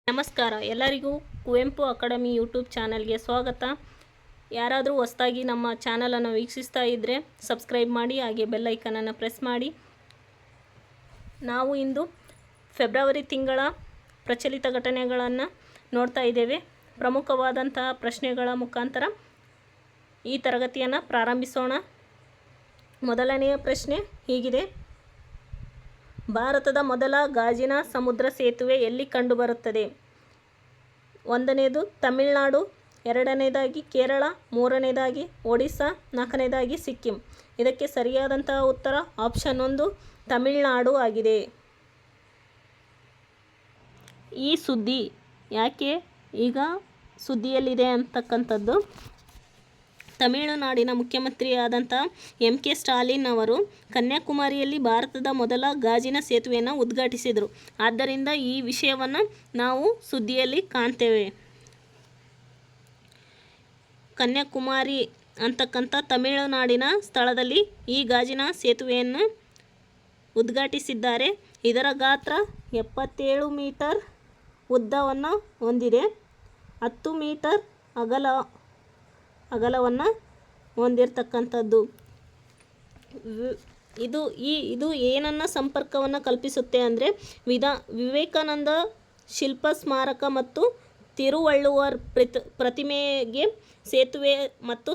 ನಮಸ್ಕಾರ ಎಲ್ಲರಿಗೂ Kuvempu academy YouTube ಚಾನಲ್ಗೆ ಸ್ವಾಗತ. ಯಾರಾದರೂ ಹೊಸದಾಗಿ ನಮ್ಮ ಚಾನಲನ್ನು ವೀಕ್ಷಿಸ್ತಾ ಇದ್ದರೆ ಸಬ್ಸ್ಕ್ರೈಬ್ ಮಾಡಿ, ಹಾಗೆ ಬೆಲ್ ಐಕನನ್ನು ಪ್ರೆಸ್ ಮಾಡಿ. ನಾವು ಇಂದು ಫೆಬ್ರವರಿ ತಿಂಗಳ ಪ್ರಚಲಿತ ಘಟನೆಗಳನ್ನು ನೋಡ್ತಾ ಇದ್ದೇವೆ. ಪ್ರಮುಖವಾದಂತಹ ಪ್ರಶ್ನೆಗಳ ಮುಖಾಂತರ ಈ ತರಗತಿಯನ್ನು ಪ್ರಾರಂಭಿಸೋಣ. ಮೊದಲನೆಯ ಪ್ರಶ್ನೆ ಹೀಗಿದೆ: ಭಾರತದ ಮೊದಲ ಗಾಜಿನ ಸಮುದ್ರ ಸೇತುವೆ ಎಲ್ಲಿ ಕಂಡುಬರುತ್ತದೆ? ಒಂದನೇದು ತಮಿಳುನಾಡು, ಎರಡನೇದಾಗಿ ಕೇರಳ, ಮೂರನೇದಾಗಿ ಒಡಿಸ್ಸಾ, ನಾಲ್ಕನೇದಾಗಿ ಸಿಕ್ಕಿಂ. ಇದಕ್ಕೆ ಸರಿಯಾದಂತಹ ಉತ್ತರ ಆಪ್ಷನ್ 1 ತಮಿಳುನಾಡು ಆಗಿದೆ. ಈ ಸುದ್ದಿ ಯಾಕೆ ಈಗ ಸುದ್ದಿಯಲ್ಲಿದೆ ಅಂತಕ್ಕಂಥದ್ದು, ತಮಿಳುನಾಡಿನ ಮುಖ್ಯಮಂತ್ರಿಯಾದಂಥ ಎಂ.ಕೆ. ಸ್ಟಾಲಿನ್ ಅವರು ಕನ್ಯಾಕುಮಾರಿಯಲ್ಲಿ ಭಾರತದ ಮೊದಲ ಗಾಜಿನ ಸೇತುವೆಯನ್ನು ಉದ್ಘಾಟಿಸಿದರು. ಆದ್ದರಿಂದ ಈ ವಿಷಯವನ್ನು ನಾವು ಸುದ್ದಿಯಲ್ಲಿ ಕಾಣ್ತೇವೆ. ಕನ್ಯಾಕುಮಾರಿ ಅಂತಕ್ಕಂಥ ತಮಿಳುನಾಡಿನ ಸ್ಥಳದಲ್ಲಿ ಈ ಗಾಜಿನ ಸೇತುವೆಯನ್ನು ಉದ್ಘಾಟಿಸಿದ್ದಾರೆ. ಇದರ ಗಾತ್ರ 77 ಮೀಟರ್ ಉದ್ದವನ್ನು ಹೊಂದಿದೆ, 10 ಮೀಟರ್ ಅಗಲವನ್ನು ಹೊಂದಿರತಕ್ಕಂಥದ್ದು. ಇದು ಏನನ್ನು ಸಂಪರ್ಕವನ್ನು ಕಲ್ಪಿಸುತ್ತೆ ಅಂದರೆ ವಿವೇಕಾನಂದ ಶಿಲ್ಪ ಸ್ಮಾರಕ ಮತ್ತು ತಿರುವಳ್ಳುವರ್ ಪ್ರತಿಮೆಗೆ ಸೇತುವೆ ಮತ್ತು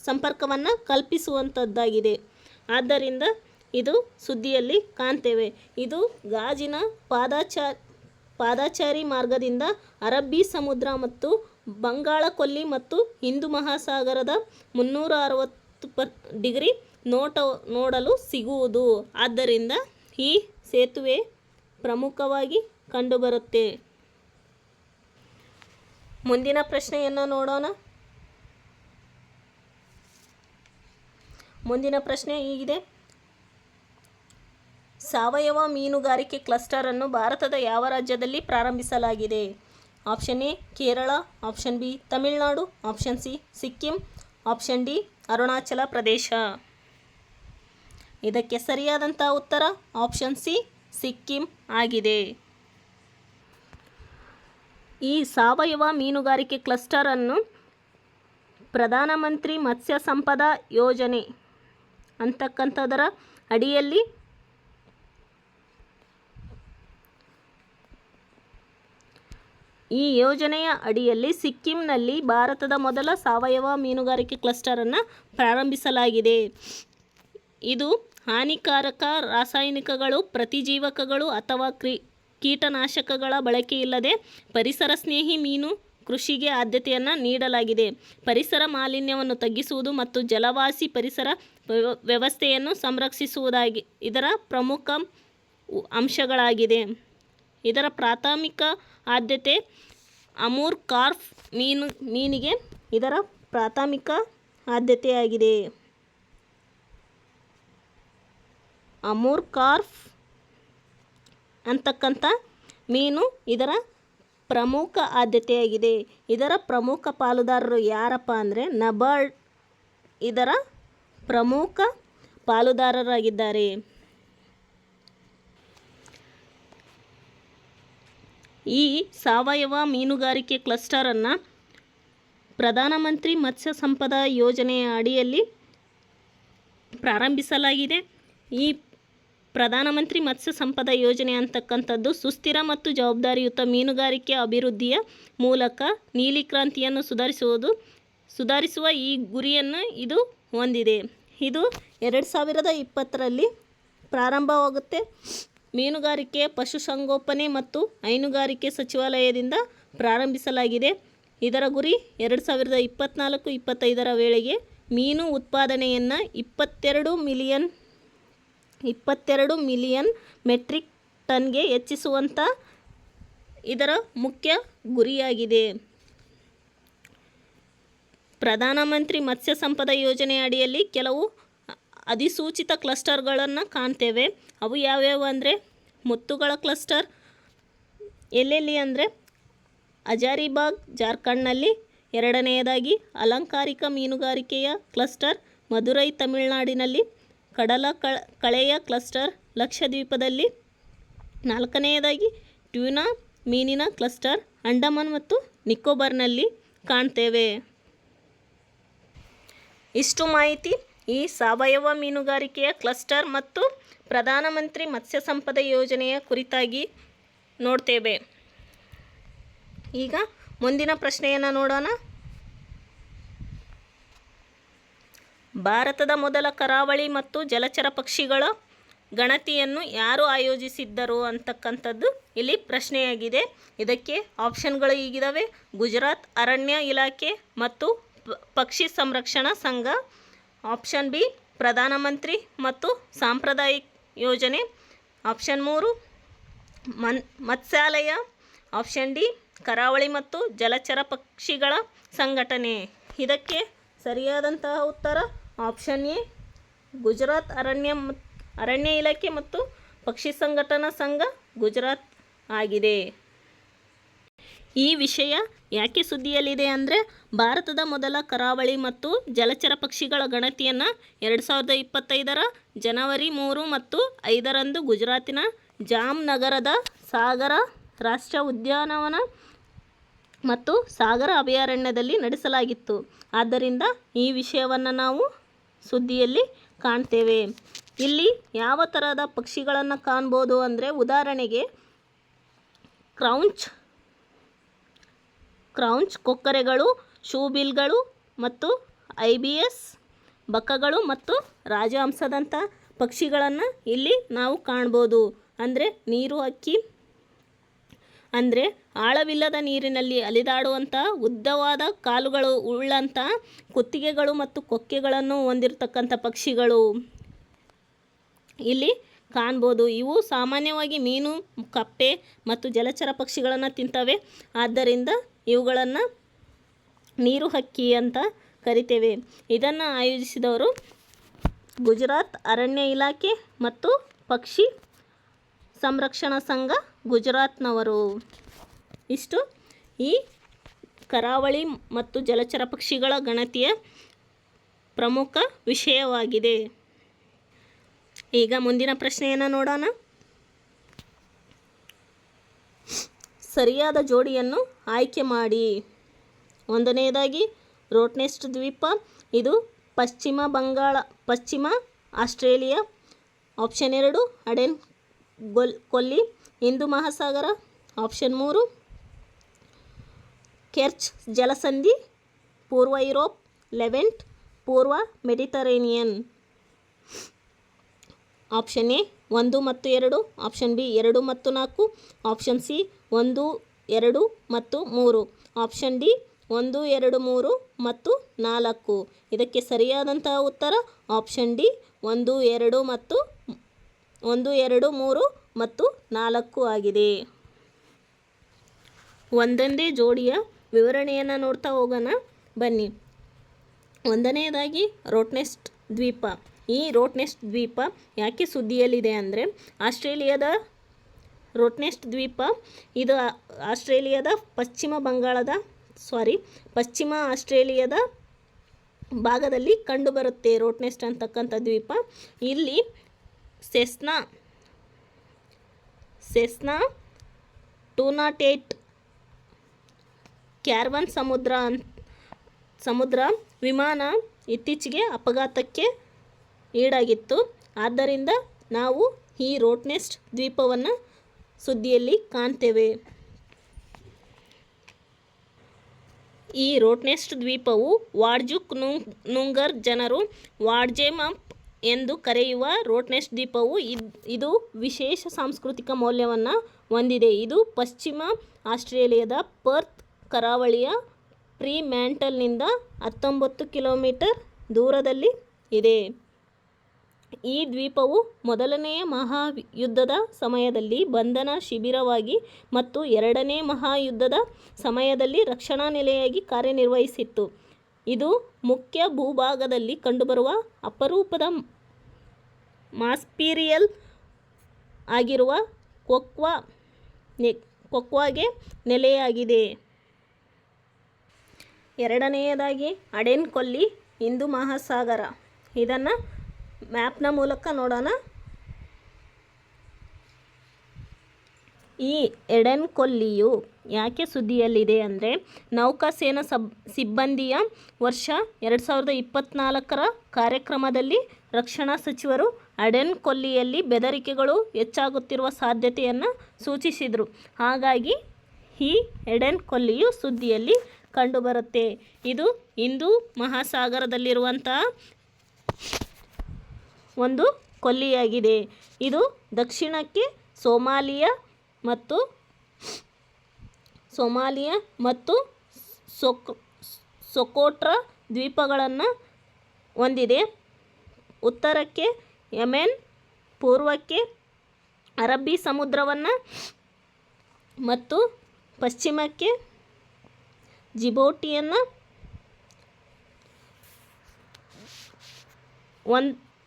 ಸಂಪರ್ಕವನ್ನು ಕಲ್ಪಿಸುವಂಥದ್ದಾಗಿದೆ. ಆದ್ದರಿಂದ ಇದು ಸುದ್ದಿಯಲ್ಲಿ ಕಾಣ್ತೇವೆ. ಇದು ಗಾಜಿನ ಪಾದಚಾರಿ ಮಾರ್ಗದಿಂದ ಅರಬ್ಬಿ ಸಮುದ್ರ ಮತ್ತು ಬಂಗಾಳ ಕೊಲ್ಲಿ ಮತ್ತು ಹಿಂದೂ ಮಹಾಸಾಗರದ 360 ಡಿಗ್ರಿ ನೋಡಲು ಸಿಗುವುದು. ಆದ್ದರಿಂದ ಈ ಸೇತುವೆ ಪ್ರಮುಖವಾಗಿ ಕಂಡುಬರುತ್ತೆ. ಮುಂದಿನ ಪ್ರಶ್ನೆಯನ್ನು ನೋಡೋಣ. ಮುಂದಿನ ಪ್ರಶ್ನೆ ಹೀಗಿದೆ: ಸಾವಯವ ಮೀನುಗಾರಿಕೆ ಕ್ಲಸ್ಟರ್ ಅನ್ನು ಭಾರತದ ಯಾವ ರಾಜ್ಯದಲ್ಲಿ ಪ್ರಾರಂಭಿಸಲಾಗಿದೆ? Option A Kerala, option B Tamil Nadu, option C Sikkim, option D Arunachal Pradesh. ಇದಕ್ಕೆ ಸರಿಯಾದಂಥ ಉತ್ತರ ಆಪ್ಷನ್ ಸಿ ಸಿಕ್ಕಿಂ ಆಗಿದೆ. ಈ ಸಾವಯವ ಮೀನುಗಾರಿಕೆ ಕ್ಲಸ್ಟರ್ ಅನ್ನು ಪ್ರಧಾನಮಂತ್ರಿ ಮತ್ಸ್ಯ ಸಂಪದಾ ಯೋಜನೆ ಅಂತಕ್ಕಂಥದರ ಅಡಿಯಲ್ಲಿ ಈ ಯೋಜನೆಯ ಅಡಿಯಲ್ಲಿ ಸಿಕ್ಕಿಂನಲ್ಲಿ ಭಾರತದ ಮೊದಲ ಸಾವಯವ ಮೀನುಗಾರಿಕೆ ಕ್ಲಸ್ಟರನ್ನು ಪ್ರಾರಂಭಿಸಲಾಗಿದೆ. ಇದು ಹಾನಿಕಾರಕ ರಾಸಾಯನಿಕಗಳು, ಪ್ರತಿಜೀವಕಗಳು ಅಥವಾ ಕೀಟನಾಶಕಗಳ ಬಳಕೆಯಿಲ್ಲದೆ ಪರಿಸರ ಸ್ನೇಹಿ ಮೀನು ಕೃಷಿಗೆ ಆದ್ಯತೆಯನ್ನು ನೀಡಲಾಗಿದೆ. ಪರಿಸರ ಮಾಲಿನ್ಯವನ್ನು ತಗ್ಗಿಸುವುದು ಮತ್ತು ಜಲವಾಸಿ ಪರಿಸರ ವ್ಯವಸ್ಥೆಯನ್ನು ಸಂರಕ್ಷಿಸುವುದಾಗಿ ಇದರ ಪ್ರಮುಖ ಅಂಶಗಳಾಗಿದೆ. ಇದರ ಪ್ರಾಥಮಿಕ ಆದ್ಯತೆ ಅಮೂರ್ ಕಾರ್ಪ್ ಮೀನಿಗೆ ಇದರ ಪ್ರಾಥಮಿಕ ಆದ್ಯತೆಯಾಗಿದೆ. ಅಮೂರ್ ಕಾರ್ಪ್ ಅಂತಕ್ಕಂಥ ಮೀನು ಇದರ ಪ್ರಮುಖ ಆದ್ಯತೆಯಾಗಿದೆ. ಇದರ ಪ್ರಮುಖ ಪಾಲುದಾರರು ಯಾರಪ್ಪ ಅಂದರೆ ನಬಾರ್ಡ್ ಇದರ ಪ್ರಮುಖ ಪಾಲುದಾರರಾಗಿದ್ದಾರೆ. ಈ ಸಾವಯವ ಮೀನುಗಾರಿಕೆ ಕ್ಲಸ್ಟರನ್ನು ಪ್ರಧಾನಮಂತ್ರಿ ಮತ್ಸ್ಯ ಸಂಪದಾ ಯೋಜನೆಯ ಅಡಿಯಲ್ಲಿ ಪ್ರಾರಂಭಿಸಲಾಗಿದೆ. ಈ ಪ್ರಧಾನಮಂತ್ರಿ ಮತ್ಸ್ಯ ಸಂಪದಾ ಯೋಜನೆ ಅಂತಕ್ಕಂಥದ್ದು ಸುಸ್ಥಿರ ಮತ್ತು ಜವಾಬ್ದಾರಿಯುತ ಮೀನುಗಾರಿಕೆ ಅಭಿವೃದ್ಧಿಯ ಮೂಲಕ ನೀಲಿ ಕ್ರಾಂತಿಯನ್ನು ಸುಧಾರಿಸುವ ಈ ಗುರಿಯನ್ನು ಇದು ಹೊಂದಿದೆ. ಇದು 2020ರಲ್ಲಿ ಪ್ರಾರಂಭವಾಗುತ್ತೆ. ಮೀನುಗಾರಿಕೆ, ಪಶುಸಂಗೋಪನೆ ಮತ್ತು ಹೈನುಗಾರಿಕೆ ಸಚಿವಾಲಯದಿಂದ ಪ್ರಾರಂಭಿಸಲಾಗಿದೆ. ಇದರ ಗುರಿ 2024-25ರ ವೇಳೆಗೆ ಮೀನು ಉತ್ಪಾದನೆಯನ್ನು 22 ಮಿಲಿಯನ್ ಮೆಟ್ರಿಕ್ ಟನ್ಗೆ ಹೆಚ್ಚಿಸುವಂಥ ಇದರ ಮುಖ್ಯ ಗುರಿಯಾಗಿದೆ. ಪ್ರಧಾನಮಂತ್ರಿ ಮತ್ಸ್ಯ ಸಂಪದಾ ಯೋಜನೆ ಅಡಿಯಲ್ಲಿ ಕೆಲವು ಅಧಿಸೂಚಿತ ಕ್ಲಸ್ಟರ್ಗಳನ್ನು ಕಾಣ್ತೇವೆ. ಅವು ಯಾವ್ಯಾವು ಅಂದರೆ ಮುತ್ತುಗಳ ಕ್ಲಸ್ಟರ್ ಎಲ್ಲೆಲ್ಲಿ ಅಂದರೆ ಹಜಾರಿಬಾಗ್ ಜಾರ್ಖಂಡ್ನಲ್ಲಿ, ಎರಡನೆಯದಾಗಿ ಅಲಂಕಾರಿಕ ಮೀನುಗಾರಿಕೆಯ ಕ್ಲಸ್ಟರ್ ಮದುರೈ ತಮಿಳುನಾಡಿನಲ್ಲಿ, ಕಡಲ ಕಳೆಯ ಕ್ಲಸ್ಟರ್ ಲಕ್ಷದ್ವೀಪದಲ್ಲಿ, ನಾಲ್ಕನೆಯದಾಗಿ ಟ್ಯೂನಾ ಮೀನಿನ ಕ್ಲಸ್ಟರ್ ಅಂಡಮಾನ್ ಮತ್ತು ನಿಕೋಬಾರ್ನಲ್ಲಿ ಕಾಣ್ತೇವೆ. ಇಷ್ಟು ಮಾಹಿತಿ ಈ ಸಾವಯವ ಮೀನುಗಾರಿಕೆಯ ಕ್ಲಸ್ಟರ್ ಮತ್ತು ಪ್ರಧಾನಮಂತ್ರಿ ಮತ್ಸ್ಯ ಸಂಪದ ಯೋಜನೆಯ ಕುರಿತಾಗಿ ನೋಡ್ತೇವೆ. ಈಗ ಮುಂದಿನ ಪ್ರಶ್ನೆಯನ್ನು ನೋಡೋಣ. ಭಾರತದ ಮೊದಲ ಕರಾವಳಿ ಮತ್ತು ಜಲಚರ ಪಕ್ಷಿಗಳ ಗಣತಿಯನ್ನು ಯಾರು ಆಯೋಜಿಸಿದ್ದರು ಅಂತಕ್ಕಂಥದ್ದು ಇಲ್ಲಿ ಪ್ರಶ್ನೆಯಾಗಿದೆ. ಇದಕ್ಕೆ ಆಪ್ಷನ್ಗಳು ಹೀಗಿದ್ದಾವೆ: ಗುಜರಾತ್ ಅರಣ್ಯ ಇಲಾಖೆ ಮತ್ತು ಪಕ್ಷಿ ಸಂರಕ್ಷಣಾ ಸಂಘ. ಆಪ್ಷನ್ ಬಿ ಪ್ರಧಾನಮಂತ್ರಿ ಮತ್ತು ಸಾಂಪ್ರದಾಯಿಕ ಯೋಜನೆ. ಆಪ್ಷನ್ 3 ಮತ್ಸ್ಯಾಲಯ. ಆಪ್ಷನ್ ಡಿ ಕರಾವಳಿ ಮತ್ತು ಜಲಚರ ಪಕ್ಷಿಗಳ ಸಂಘಟನೆ. ಇದಕ್ಕೆ ಸರಿಯಾದಂತಹ ಉತ್ತರ ಆಪ್ಷನ್ ಎ ಗುಜರಾತ್ ಅರಣ್ಯ ಇಲಾಖೆ ಮತ್ತು ಪಕ್ಷಿ ಸಂಘಟನಾ ಸಂಘ ಗುಜರಾತ್ ಆಗಿದೆ. ಈ ವಿಷಯ ಯಾಕೆ ಸುದ್ದಿಯಲ್ಲಿದೆ ಅಂದರೆ ಭಾರತದ ಮೊದಲ ಕರಾವಳಿ ಮತ್ತು ಜಲಚರ ಪಕ್ಷಿಗಳ ಗಣತಿಯನ್ನು 2025 ಜನವರಿ 3 ಮತ್ತು 5 ಗುಜರಾತಿನ ಜಾಮ್ನಗರದ ಸಾಗರ ರಾಷ್ಟ್ರೀಯ ಉದ್ಯಾನವನ ಮತ್ತು ಸಾಗರ ಅಭಯಾರಣ್ಯದಲ್ಲಿ ನಡೆಸಲಾಗಿತ್ತು. ಆದ್ದರಿಂದ ಈ ವಿಷಯವನ್ನು ನಾವು ಸುದ್ದಿಯಲ್ಲಿ ಕಾಣ್ತೇವೆ. ಇಲ್ಲಿ ಯಾವ ಥರದ ಪಕ್ಷಿಗಳನ್ನು ಕಾಣ್ಬೋದು ಅಂದರೆ ಉದಾಹರಣೆಗೆ ಕ್ರೌಂಚ್ ಕೊಕ್ಕರೆಗಳು, ಶೂಬಿಲ್ಗಳು ಮತ್ತು ಐಬಿಎಸ್ ಬಕಗಳು ಮತ್ತು ರಾಜಹಂಸದಂಥ ಪಕ್ಷಿಗಳನ್ನು ಇಲ್ಲಿ ನಾವು ಕಾಣ್ಬೋದು. ಅಂದರೆ ನೀರು ಹಕ್ಕಿ ಅಂದರೆ ಆಳವಿಲ್ಲದ ನೀರಿನಲ್ಲಿ ಅಲಿದಾಡುವಂಥ ಉದ್ದವಾದ ಕಾಲುಗಳು ಉಳ್ಳಂಥ ಕುತ್ತಿಗೆಗಳು ಮತ್ತು ಕೊಕ್ಕೆಗಳನ್ನು ಹೊಂದಿರತಕ್ಕಂಥ ಪಕ್ಷಿಗಳು ಇಲ್ಲಿ ಕಾಣ್ಬೋದು. ಇವು ಸಾಮಾನ್ಯವಾಗಿ ಮೀನು, ಕಪ್ಪೆ ಮತ್ತು ಜಲಚರ ಪಕ್ಷಿಗಳನ್ನು ತಿಂತವೆ. ಆದ್ದರಿಂದ ಇವುಗಳನ್ನು ನೀರು ಹಕ್ಕಿ ಅಂತ ಕರಿತೇವೆ. ಇದನ್ನು ಆಯೋಜಿಸಿದವರು ಗುಜರಾತ್ ಅರಣ್ಯ ಇಲಾಖೆ ಮತ್ತು ಪಕ್ಷಿ ಸಂರಕ್ಷಣಾ ಸಂಘ ಗುಜರಾತ್ನವರು. ಇಷ್ಟು ಈ ಕರಾವಳಿ ಮತ್ತು ಜಲಚರ ಪಕ್ಷಿಗಳ ಗಣತಿಯ ಪ್ರಮುಖ ವಿಷಯವಾಗಿದೆ. ಈಗ ಮುಂದಿನ ಪ್ರಶ್ನೆಯನ್ನು ನೋಡೋಣ. ಸರಿಯಾದ ಜೋಡಿಯನ್ನು ಆಯ್ಕೆ ಮಾಡಿ. ಒಂದನೆಯದಾಗಿ ರೋಟ್ನೆಸ್ಟ್ ದ್ವೀಪ, ಇದು ಪಶ್ಚಿಮ ಆಸ್ಟ್ರೇಲಿಯಾ. ಆಪ್ಷನ್ 2 ಅಡೆನ್ ಕೊಲ್ಲಿ, ಹಿಂದೂ ಮಹಾಸಾಗರ. ಆಪ್ಷನ್ 3 ಕೆರ್ಚ್ ಜಲಸಂಧಿ, ಪೂರ್ವ ಯುರೋಪ್, ಲೆವೆಂಟ್, ಪೂರ್ವ ಮೆಡಿಟರೇನಿಯನ್. ಆಪ್ಷನ್ ಎ 1 ಮತ್ತು 2, ಆಪ್ಷನ್ ಬಿ 2 ಮತ್ತು 4, ಆಪ್ಷನ್ ಸಿ 1, 2 ಮತ್ತು 3, ಆಪ್ಷನ್ ಡಿ 1, 2, 3 ಮತ್ತು 4. ಇದಕ್ಕೆ ಸರಿಯಾದಂತಹ ಉತ್ತರ ಆಪ್ಷನ್ ಡಿ 1, 2 ಮತ್ತು 1, 2, 3 ಮತ್ತು 4 ಆಗಿದೆ. ಒಂದೊಂದೇ ಜೋಡಿಯ ವಿವರಣೆಯನ್ನು ನೋಡ್ತಾ ಹೋಗೋಣ ಬನ್ನಿ. ಒಂದನೆಯದಾಗಿ ರೋಟ್ನೆಸ್ಟ್ ದ್ವೀಪ. ಈ ರೋಟ್ನೆಸ್ಟ್ ದ್ವೀಪ ಯಾಕೆ ಸುದ್ದಿಯಲ್ಲಿದೆ ಅಂದರೆ ಆಸ್ಟ್ರೇಲಿಯಾದ ರೋಟ್ನೆಸ್ಟ್ ದ್ವೀಪ ಇದು ಆಸ್ಟ್ರೇಲಿಯಾದ ಪಶ್ಚಿಮ ಆಸ್ಟ್ರೇಲಿಯಾದ ಭಾಗದಲ್ಲಿ ಕಂಡುಬರುತ್ತೆ. ರೋಟ್ನೆಸ್ಟ್ ಅಂತಕ್ಕಂಥ ದ್ವೀಪ ಇಲ್ಲಿ ಸೆಸ್ನಾ 208 ಕ್ಯಾರವನ್ ಸಮುದ್ರ ವಿಮಾನ ಇತ್ತೀಚೆಗೆ ಅಪಘಾತಕ್ಕೆ ಈಡಾಗಿತ್ತು. ಆದ್ದರಿಂದ ನಾವು ಈ ರೋಟ್ನೆಸ್ಟ್ ದ್ವೀಪವನ್ನು ಸುದ್ದಿಯಲ್ಲಿ ಕಾಣ್ತೇವೆ. ಈ ರೋಟ್ನೆಸ್ಟ್ ದ್ವೀಪವು ವಾಡ್ಜುಕ್ ನುಂಗರ್ ಜನರು ವಾಡ್ಜೆಮಪ್ ಎಂದು ಕರೆಯುವ ರೋಟ್ನೆಸ್ಟ್ ದ್ವೀಪವು ಇದು ವಿಶೇಷ ಸಾಂಸ್ಕೃತಿಕ ಮೌಲ್ಯವನ್ನು ಹೊಂದಿದೆ. ಇದು ಪಶ್ಚಿಮ ಆಸ್ಟ್ರೇಲಿಯಾದ ಪರ್ತ್ ಕರಾವಳಿಯ ಫ್ರೀಮ್ಯಾಂಟಲ್ನಿಂದ 19 ಕಿಲೋಮೀಟರ್ ದೂರದಲ್ಲಿ ಇದೆ. ಈ ದ್ವೀಪವು ಮೊದಲನೆಯ ಮಹಾಯುದ್ಧದ ಸಮಯದಲ್ಲಿ ಬಂಧನ ಶಿಬಿರವಾಗಿ ಮತ್ತು ಎರಡನೇ ಮಹಾಯುದ್ಧದ ಸಮಯದಲ್ಲಿ ರಕ್ಷಣಾ ನೆಲೆಯಾಗಿ ಕಾರ್ಯನಿರ್ವಹಿಸಿತ್ತು. ಇದು ಮುಖ್ಯ ಭೂಭಾಗದಲ್ಲಿ ಕಂಡುಬರುವ ಅಪರೂಪದ ಮಾಸ್ಪೀರಿಯಲ್ ಆಗಿರುವ ಕೊಕ್ವಾಗೆ ನೆಲೆಯಾಗಿದೆ. ಎರಡನೆಯದಾಗಿ ಅಡೆನ್ ಕೊಲ್ಲಿ, ಹಿಂದೂ ಮಹಾಸಾಗರ. ಇದನ್ನು ಮ್ಯಾಪ್ನ ಮೂಲಕ ನೋಡೋಣ. ಈ ಎಡೆನ್ ಕೊಲ್ಲಿಯು ಯಾಕೆ ಸುದ್ದಿಯಲ್ಲಿದೆ ಅಂದರೆ ನೌಕಾಸೇನಾ ಸಿಬ್ಬಂದಿಯ ವರ್ಷ 2024 ಕಾರ್ಯಕ್ರಮದಲ್ಲಿ ರಕ್ಷಣಾ ಸಚಿವರು ಎಡೆನ್ ಕೊಲ್ಲಿಯಲ್ಲಿ ಬೆದರಿಕೆಗಳು ಹೆಚ್ಚಾಗುತ್ತಿರುವ ಸಾಧ್ಯತೆಯನ್ನು ಸೂಚಿಸಿದರು. ಹಾಗಾಗಿ ಈ ಎಡೆನ್ ಕೊಲ್ಲಿಯು ಸುದ್ದಿಯಲ್ಲಿ ಕಂಡುಬರುತ್ತೆ. ಇದು ಹಿಂದೂ ಮಹಾಸಾಗರದಲ್ಲಿರುವಂತಹ ಒಂದು ಕೊಲ್ಲಿಯಾಗಿದೆ. ಇದು ದಕ್ಷಿಣಕ್ಕೆ ಸೊಮಾಲಿಯಾ ಮತ್ತು ಸೊಕೋಟ್ರಾ ದ್ವೀಪಗಳನ್ನು ಹೊಂದಿದೆ. ಉತ್ತರಕ್ಕೆ ಯೆಮೆನ್, ಪೂರ್ವಕ್ಕೆ ಅರಬ್ಬಿ ಸಮುದ್ರವನ್ನು ಮತ್ತು ಪಶ್ಚಿಮಕ್ಕೆ ಜಿಬೌಟಿಯನ್ನು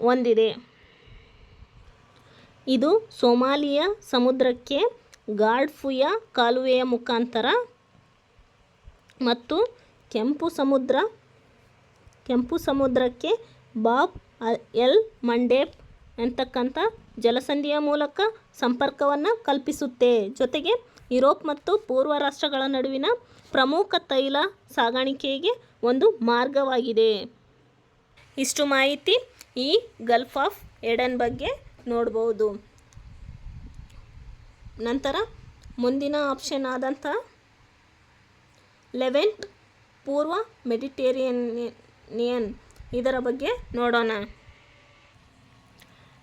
ಹೊಂದಿದೆ. ಇದು ಸೊಮಾಲಿಯಾ ಸಮುದ್ರಕ್ಕೆ ಗಾರ್ಡ್ಫುಯಾ ಕಾಲುವೆಯ ಮುಖಾಂತರ ಮತ್ತು ಕೆಂಪು ಸಮುದ್ರಕ್ಕೆ ಬಾಬ್ ಎಲ್ ಮಂಡೇಬ್ ಅಂತಕ್ಕಂಥ ಜಲಸಂಧಿಯ ಮೂಲಕ ಸಂಪರ್ಕವನ್ನು ಕಲ್ಪಿಸುತ್ತೆ. ಜೊತೆಗೆ ಯುರೋಪ್ ಮತ್ತು ಪೂರ್ವ ರಾಷ್ಟ್ರಗಳ ನಡುವಿನ ಪ್ರಮುಖ ತೈಲ ಸಾಗಾಣಿಕೆಗೆ ಒಂದು ಮಾರ್ಗವಾಗಿದೆ. ಇಷ್ಟು ಮಾಹಿತಿ ಈ ಗಲ್ಫ್ ಆಫ್ ಎಡನ್ ಬಗ್ಗೆ ನೋಡ್ಬೋದು. ನಂತರ ಮುಂದಿನ ಆಪ್ಷನ್ ಆದಂಥ ಲೆವೆಂಟ್, ಪೂರ್ವ ಮೆಡಿಟೇರಿಯನ್, ಇದರ ಬಗ್ಗೆ ನೋಡೋಣ.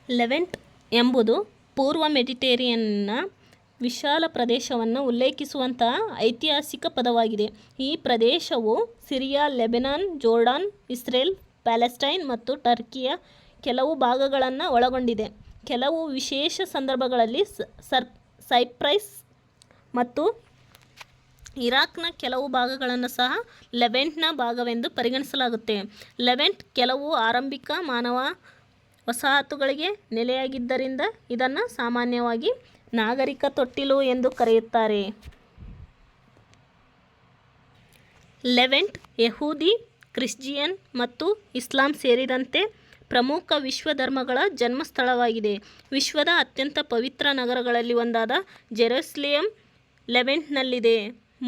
ಲೆವೆಂಟ್ ಎಂಬುದು ಪೂರ್ವ ಮೆಡಿಟೇರಿಯನ್ನ ವಿಶಾಲ ಪ್ರದೇಶವನ್ನು ಉಲ್ಲೇಖಿಸುವಂತಹ ಐತಿಹಾಸಿಕ ಪದವಾಗಿದೆ. ಈ ಪ್ರದೇಶವು Syria, Lebanon, Jordan, Israel, Palestine ಮತ್ತು ಟರ್ಕಿಯ ಕೆಲವು ಭಾಗಗಳನ್ನು ಒಳಗೊಂಡಿದೆ. ಕೆಲವು ವಿಶೇಷ ಸಂದರ್ಭಗಳಲ್ಲಿ ಸೈಪ್ರಸ್ ಮತ್ತು ಇರಾಕ್ನ ಕೆಲವು ಭಾಗಗಳನ್ನು ಸಹ ಲೆವೆಂಟ್ನ ಭಾಗವೆಂದು ಪರಿಗಣಿಸಲಾಗುತ್ತೆ. ಲೆವೆಂಟ್ ಕೆಲವು ಆರಂಭಿಕ ಮಾನವ ವಸಾಹತುಗಳಿಗೆ ನೆಲೆಯಾಗಿದ್ದರಿಂದ ಇದನ್ನು ಸಾಮಾನ್ಯವಾಗಿ ನಾಗರಿಕ ತೊಟ್ಟಿಲು ಎಂದು ಕರೆಯುತ್ತಾರೆ. ಲೆವೆಂಟ್ ಯಹೂದಿ, ಕ್ರಿಶ್ಚಿಯನ್ ಮತ್ತು ಇಸ್ಲಾಂ ಸೇರಿದಂತೆ ಪ್ರಮುಖ ವಿಶ್ವ ಧರ್ಮಗಳ ಜನ್ಮಸ್ಥಳವಾಗಿದೆ. ವಿಶ್ವದ ಅತ್ಯಂತ ಪವಿತ್ರ ನಗರಗಳಲ್ಲಿ ಒಂದಾದ ಜೆರುಸಲೇಮ್ ಲೆವೆಂಟ್ನಲ್ಲಿದೆ.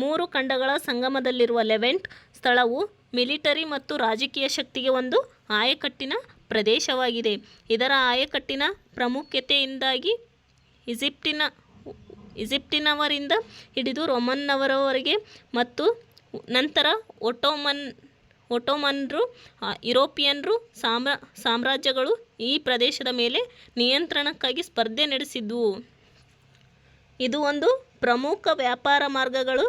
3 ಖಂಡಗಳ ಸಂಗಮದಲ್ಲಿರುವ ಲೆವೆಂಟ್ ಸ್ಥಳವು ಮಿಲಿಟರಿ ಮತ್ತು ರಾಜಕೀಯ ಶಕ್ತಿಗೆ ಒಂದು ಆಯಕಟ್ಟಿನ ಪ್ರದೇಶವಾಗಿದೆ. ಇದರ ಆಯಕಟ್ಟಿನ ಪ್ರಾಮುಖ್ಯತೆಯಿಂದಾಗಿ ಈಜಿಪ್ಟಿನವರಿಂದ ಹಿಡಿದು ರೋಮನ್ನರವರೆಗೆ ಮತ್ತು ನಂತರ ಒಟ್ಟೋಮನ್ರು, ಯುರೋಪಿಯನ್ರು ಸಾಮ್ರಾಜ್ಯಗಳು ಈ ಪ್ರದೇಶದ ಮೇಲೆ ನಿಯಂತ್ರಣಕ್ಕಾಗಿ ಸ್ಪರ್ಧೆ ನಡೆಸಿದ್ವು. ಇದು ಒಂದು ಪ್ರಮುಖ ವ್ಯಾಪಾರ ಮಾರ್ಗಗಳು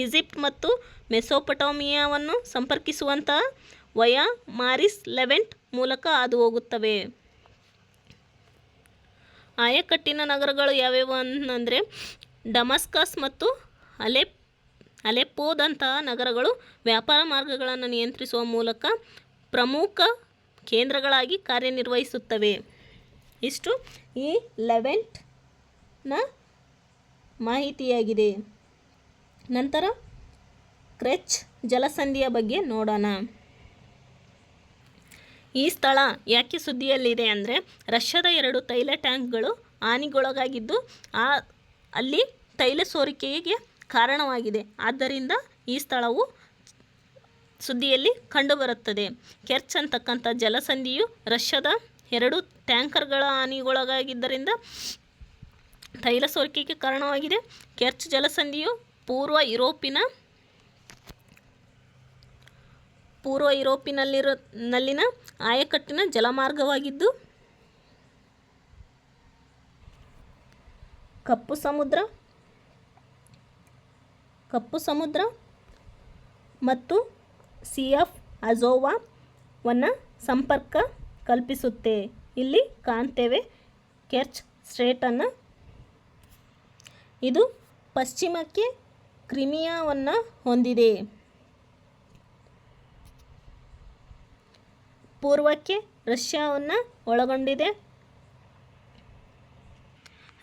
ಈಜಿಪ್ಟ್ ಮತ್ತು ಮೆಸೊಪೊಟೇಮಿಯಾವನ್ನು ಸಂಪರ್ಕಿಸುವಂತಹ ವಯಾ ಮಾರಿಸ್ ಲೆವೆಂಟ್ ಮೂಲಕ ಹಾದುಹೋಗುತ್ತವೆ. ಆಯಕಟ್ಟಿನ ನಗರಗಳು ಯಾವ್ಯಾವು ಅಂದರೆ ಡಮಾಸ್ಕಸ್ ಮತ್ತು ಅಲೆಪ್ಪೋದಂತಹ ನಗರಗಳು ವ್ಯಾಪಾರ ಮಾರ್ಗಗಳನ್ನು ನಿಯಂತ್ರಿಸುವ ಮೂಲಕ ಪ್ರಮುಖ ಕೇಂದ್ರಗಳಾಗಿ ಕಾರ್ಯನಿರ್ವಹಿಸುತ್ತವೆ. ಇಷ್ಟು ಈ ಲೆವೆಂಟ್ನ ಮಾಹಿತಿಯಾಗಿದೆ. ನಂತರ ಕೆರ್ಚ್ ಜಲಸಂಧಿಯ ಬಗ್ಗೆ ನೋಡೋಣ. ಈ ಸ್ಥಳ ಯಾಕೆ ಸುದ್ದಿಯಲ್ಲಿದೆ ಅಂದರೆ ರಷ್ಯಾದ 2 ತೈಲ ಟ್ಯಾಂಕ್ಗಳು ಹಾನಿಗೊಳಗಾಗಿದ್ದು ಅಲ್ಲಿ ತೈಲ ಸೋರಿಕೆಗೆ ಕಾರಣವಾಗಿದೆ. ಆದ್ದರಿಂದ ಈ ಸ್ಥಳವು ಸುದ್ದಿಯಲ್ಲಿ ಕಂಡುಬರುತ್ತದೆ. ಕೆರ್ಚ್ ಅಂತಕ್ಕಂಥ ಜಲಸಂಧಿಯು ರಷ್ಯಾದ 2 ಟ್ಯಾಂಕರ್ಗಳ ಹಾನಿಗೊಳಗಾಗಿದ್ದರಿಂದ ತೈಲ ಸೋರಿಕೆಗೆ ಕಾರಣವಾಗಿದೆ. ಕೆರ್ಚ್ ಜಲಸಂಧಿಯು ಪೂರ್ವ ಯುರೋಪಿನಲ್ಲಿನ ಆಯಕಟ್ಟಿನ ಜಲಮಾರ್ಗವಾಗಿದ್ದು ಕಪ್ಪು ಸಮುದ್ರ ಮತ್ತು ಸಿ ಆಫ್ ಅಜೋವಾವನ್ನು ಸಂಪರ್ಕ ಕಲ್ಪಿಸುತ್ತೆ. ಇಲ್ಲಿ ಕಾಣ್ತೇವೆ ಕೆರ್ಚ್ ಸ್ಟ್ರೇಟನ್ನು. ಇದು ಪಶ್ಚಿಮಕ್ಕೆ ಕ್ರಿಮಿಯಾವನ್ನು ಹೊಂದಿದೆ. ಪೂರ್ವಕ್ಕೆ ರಷ್ಯಾವನ್ನು ಒಳಗೊಂಡಿದೆ.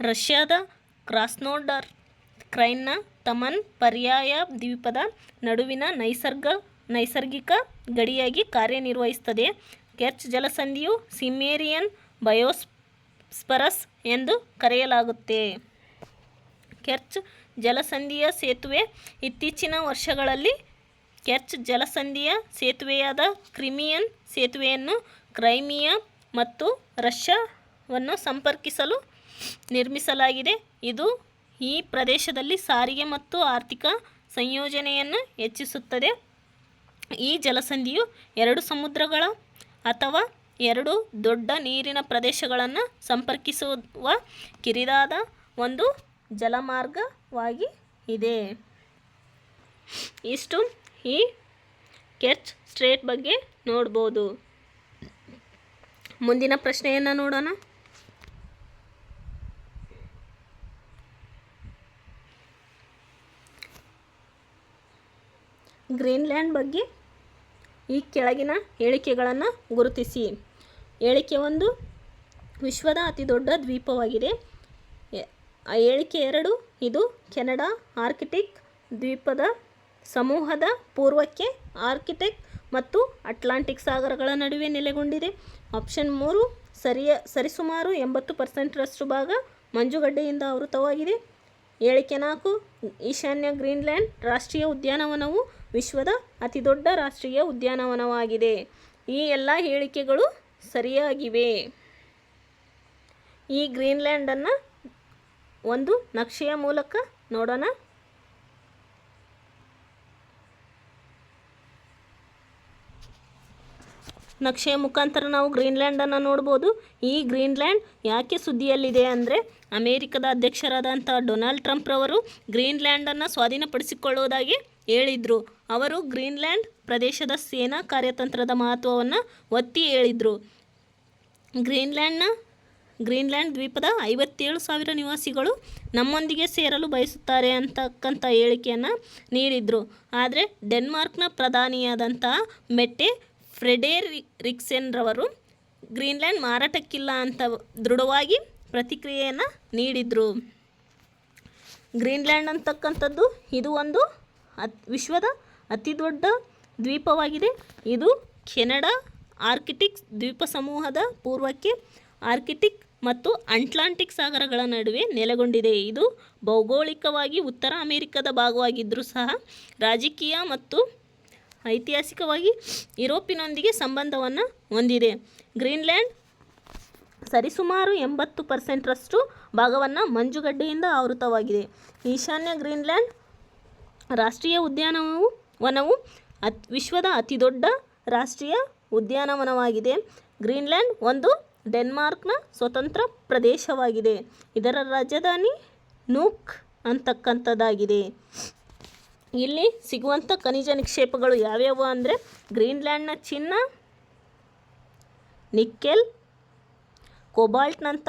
ರಷ್ಯಾದ ಕ್ರಾಸ್ನೋಡಾರ್ ಕ್ರೈನ್ನ ತಮನ್ ಪರ್ಯಾಯ ದ್ವೀಪದ ನಡುವಿನ ನೈಸರ್ಗಿಕ ಗಡಿಯಾಗಿ ಕಾರ್ಯನಿರ್ವಹಿಸುತ್ತದೆ. ಕೆರ್ಚ್ ಜಲಸಂಧಿಯು ಸಿಮೇರಿಯನ್ ಬಯೋಸ್ಫರಸ್ ಎಂದು ಕರೆಯಲಾಗುತ್ತೆ. ಕೆರ್ಚ್ ಜಲಸಂಧಿಯ ಸೇತುವೆ ಇತ್ತೀಚಿನ ವರ್ಷಗಳಲ್ಲಿ ಕೆರ್ಚ್ ಜಲಸಂಧಿಯ ಸೇತುವೆಯಾದ ಕ್ರಿಮಿಯನ್ ಸೇತುವೆಯನ್ನು ಕ್ರೈಮಿಯಾ ಮತ್ತು ರಷ್ಯಾವನ್ನು ಸಂಪರ್ಕಿಸಲು ನಿರ್ಮಿಸಲಾಗಿದೆ. ಇದು ಈ ಪ್ರದೇಶದಲ್ಲಿ ಸಾರಿಗೆ ಮತ್ತು ಆರ್ಥಿಕ ಸಂಯೋಜನೆಯನ್ನು ಹೆಚ್ಚಿಸುತ್ತದೆ. ಈ ಜಲಸಂಧಿಯು 2 ಸಮುದ್ರಗಳ ಅಥವಾ 2 ದೊಡ್ಡ ನೀರಿನ ಪ್ರದೇಶಗಳನ್ನು ಸಂಪರ್ಕಿಸುವ ಕಿರಿದಾದ ಒಂದು ಜಲಮಾರ್ಗವಾಗಿ ಇದೆ. ಇಷ್ಟು ಈ ಕೆರ್ಚ್ ಸ್ಟ್ರೇಟ್ ಬಗ್ಗೆ ನೋಡ್ಬೋದು. ಮುಂದಿನ ಪ್ರಶ್ನೆಯನ್ನು ನೋಡೋಣ. ಗ್ರೀನ್ಲ್ಯಾಂಡ್ ಬಗ್ಗೆ ಈ ಕೆಳಗಿನ ಹೇಳಿಕೆಗಳನ್ನು ಗುರುತಿಸಿ. ಹೇಳಿಕೆ 1 ವಿಶ್ವದ ಅತಿ ದೊಡ್ಡ ದ್ವೀಪವಾಗಿದೆ. ಹೇಳಿಕೆ 2 ಇದು ಕೆನಡಾ ಆರ್ಕಿಟಿಕ್ ದ್ವೀಪದ ಸಮೂಹದ ಪೂರ್ವಕ್ಕೆ ಆರ್ಕಿಟಿಕ್ ಮತ್ತು ಅಟ್ಲಾಂಟಿಕ್ ಸಾಗರಗಳ ನಡುವೆ ನೆಲೆಗೊಂಡಿದೆ. ಆಪ್ಷನ್ 3 ಸರಿಸುಮಾರು 80% ಭಾಗ ಮಂಜುಗಡ್ಡೆಯಿಂದ ಆವೃತವಾಗಿದೆ. ಹೇಳಿಕೆ 4 ಈಶಾನ್ಯ ಗ್ರೀನ್ಲ್ಯಾಂಡ್ ರಾಷ್ಟ್ರೀಯ ಉದ್ಯಾನವನವು ವಿಶ್ವದ ಅತಿದೊಡ್ಡ ರಾಷ್ಟ್ರೀಯ ಉದ್ಯಾನವನವಾಗಿದೆ. ಈ ಎಲ್ಲ ಹೇಳಿಕೆಗಳು ಸರಿಯಾಗಿವೆ. ಈ ಗ್ರೀನ್ಲ್ಯಾಂಡನ್ನು ಒಂದು ನಕ್ಷೆಯ ಮೂಲಕ ನೋಡೋಣ. ನಕ್ಷೆಯ ಮುಖಾಂತರ ನಾವು ಗ್ರೀನ್ಲ್ಯಾಂಡನ್ನು ನೋಡ್ಬೋದು. ಈ ಗ್ರೀನ್ಲ್ಯಾಂಡ್ ಯಾಕೆ ಸುದ್ದಿಯಲ್ಲಿದೆ ಅಂದರೆ ಅಮೇರಿಕದ ಅಧ್ಯಕ್ಷರಾದಂಥ ಡೊನಾಲ್ಡ್ ಟ್ರಂಪ್ ರವರು ಗ್ರೀನ್ಲ್ಯಾಂಡನ್ನು ಸ್ವಾಧೀನಪಡಿಸಿಕೊಳ್ಳುವುದಾಗಿ ಹೇಳಿದರು. ಅವರು ಗ್ರೀನ್ಲ್ಯಾಂಡ್ ಪ್ರದೇಶದ ಸೇನಾ ಕಾರ್ಯತಂತ್ರದ ಮಹತ್ವವನ್ನು ಒತ್ತಿ ಹೇಳಿದರು. ಗ್ರೀನ್ಲ್ಯಾಂಡ್ ದ್ವೀಪದ 57,000 ನಿವಾಸಿಗಳು ನಮ್ಮೊಂದಿಗೆ ಸೇರಲು ಬಯಸುತ್ತಾರೆ ಅಂತಕ್ಕಂಥ ಹೇಳಿಕೆಯನ್ನು ನೀಡಿದರು. ಆದರೆ ಡೆನ್ಮಾರ್ಕ್ನ ಪ್ರಧಾನಿಯಾದಂಥ ಮೆಟ್ಟೆ ಫ್ರೆಡೆರಿಕ್ಸೆನ್ ರವರು ಗ್ರೀನ್ಲ್ಯಾಂಡ್ ಮಾರಾಟಕ್ಕಿಲ್ಲ ಅಂತ ದೃಢವಾಗಿ ಪ್ರತಿಕ್ರಿಯೆಯನ್ನು ನೀಡಿದರು. ಗ್ರೀನ್ಲ್ಯಾಂಡ್ ಅಂತಕ್ಕಂಥದ್ದು ಇದು ಒಂದು ವಿಶ್ವದ ಅತಿ ದೊಡ್ಡ ದ್ವೀಪವಾಗಿದೆ. ಇದು ಕೆನಡಾ ಆರ್ಕಿಟಿಕ್ ದ್ವೀಪ ಸಮೂಹದ ಪೂರ್ವಕ್ಕೆ ಆರ್ಕಿಟಿಕ್ ಮತ್ತು ಅಟ್ಲಾಂಟಿಕ್ ಸಾಗರಗಳ ನಡುವೆ ನೆಲೆಗೊಂಡಿದೆ. ಇದು ಭೌಗೋಳಿಕವಾಗಿ ಉತ್ತರ ಅಮೆರಿಕದ ಭಾಗವಾಗಿದ್ದರೂ ಸಹ ರಾಜಕೀಯ ಮತ್ತು ಐತಿಹಾಸಿಕವಾಗಿ ಯುರೋಪಿನೊಂದಿಗೆ ಸಂಬಂಧವನ್ನು ಹೊಂದಿದೆ. ಗ್ರೀನ್ಲ್ಯಾಂಡ್ ಸರಿಸುಮಾರು 80% ಭಾಗವನ್ನು ಮಂಜುಗಡ್ಡೆಯಿಂದ ಆವೃತವಾಗಿದೆ. ಈಶಾನ್ಯ ಗ್ರೀನ್ಲ್ಯಾಂಡ್ ರಾಷ್ಟ್ರೀಯ ಉದ್ಯಾನವನವು ವಿಶ್ವದ ಅತಿದೊಡ್ಡ ರಾಷ್ಟ್ರೀಯ ಉದ್ಯಾನವನವಾಗಿದೆ. ಗ್ರೀನ್ಲ್ಯಾಂಡ್ ಒಂದು ಡೆನ್ಮಾರ್ಕ್ನ ಸ್ವತಂತ್ರ ಪ್ರದೇಶವಾಗಿದೆ. ಇದರ ರಾಜಧಾನಿ ನೂಕ್ ಅಂತಕ್ಕಂಥದ್ದಾಗಿದೆ. ಇಲ್ಲಿ ಸಿಗುವಂಥ ಖನಿಜ ನಿಕ್ಷೇಪಗಳು ಯಾವ್ಯಾವು ಅಂದರೆ ಗ್ರೀನ್ಲ್ಯಾಂಡ್ನ ಚಿನ್ನ, ನಿಕ್ಕೆಲ್, ಕೋಬಾಲ್ಟ್ನಂಥ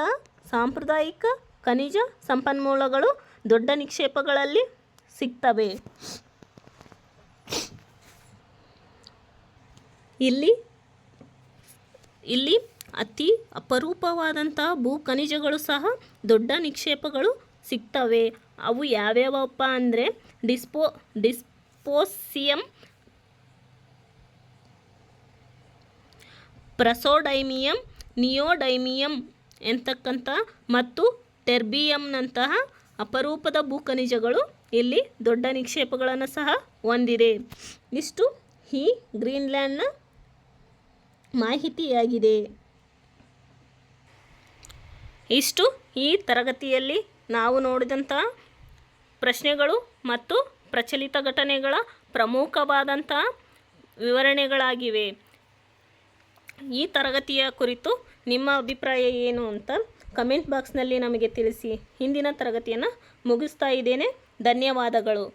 ಸಾಂಪ್ರದಾಯಿಕ ಖನಿಜ ಸಂಪನ್ಮೂಲಗಳು ದೊಡ್ಡ ನಿಕ್ಷೇಪಗಳಲ್ಲಿ ಸಿಗ್ತವೆ. ಇಲ್ಲಿ ಅತಿ ಅಪರೂಪವಾದಂತಹ ಭೂ ಖನಿಜಗಳು ಸಹ ದೊಡ್ಡ ನಿಕ್ಷೇಪಗಳು ಸಿಗ್ತವೆ. ಅವು ಯಾವ್ಯಾವಪ್ಪ ಅಂದರೆ ಡಿಸ್ಪೋಸಿಯಮ್, ಪ್ರಸೋಡೈಮಿಯಂ, ನಿಯೋಡೈಮಿಯಂ ಎಂತಕ್ಕಂಥ ಮತ್ತು ಟೆರ್ಬಿಯಂನಂತಹ ಅಪರೂಪದ ಭೂ ಖನಿಜಗಳು ಇಲ್ಲಿ ದೊಡ್ಡ ನಿಕ್ಷೇಪಗಳನ್ನು ಸಹ ಹೊಂದಿದೆ. ಇಷ್ಟು ಈ ಗ್ರೀನ್ಲ್ಯಾಂಡ್ನ ಮಾಹಿತಿಯಾಗಿದೆ. ಇಷ್ಟು ಈ ತರಗತಿಯಲ್ಲಿ ನಾವು ನೋಡಿದಂಥ ಪ್ರಶ್ನೆಗಳು ಮತ್ತು ಪ್ರಚಲಿತ ಘಟನೆಗಳ ಪ್ರಮುಖವಾದಂಥ ವಿವರಣೆಗಳಾಗಿವೆ. ಈ ತರಗತಿಯ ಕುರಿತು ನಿಮ್ಮ ಅಭಿಪ್ರಾಯ ಏನು ಅಂತ ಕಮೆಂಟ್ ಬಾಕ್ಸ್ನಲ್ಲಿ ನಮಗೆ ತಿಳಿಸಿ. ಇಂದಿನ ತರಗತಿಯನ್ನು ಮುಗಿಸ್ತಾ ಇದ್ದೇನೆ. ಧನ್ಯವಾದಗಳು.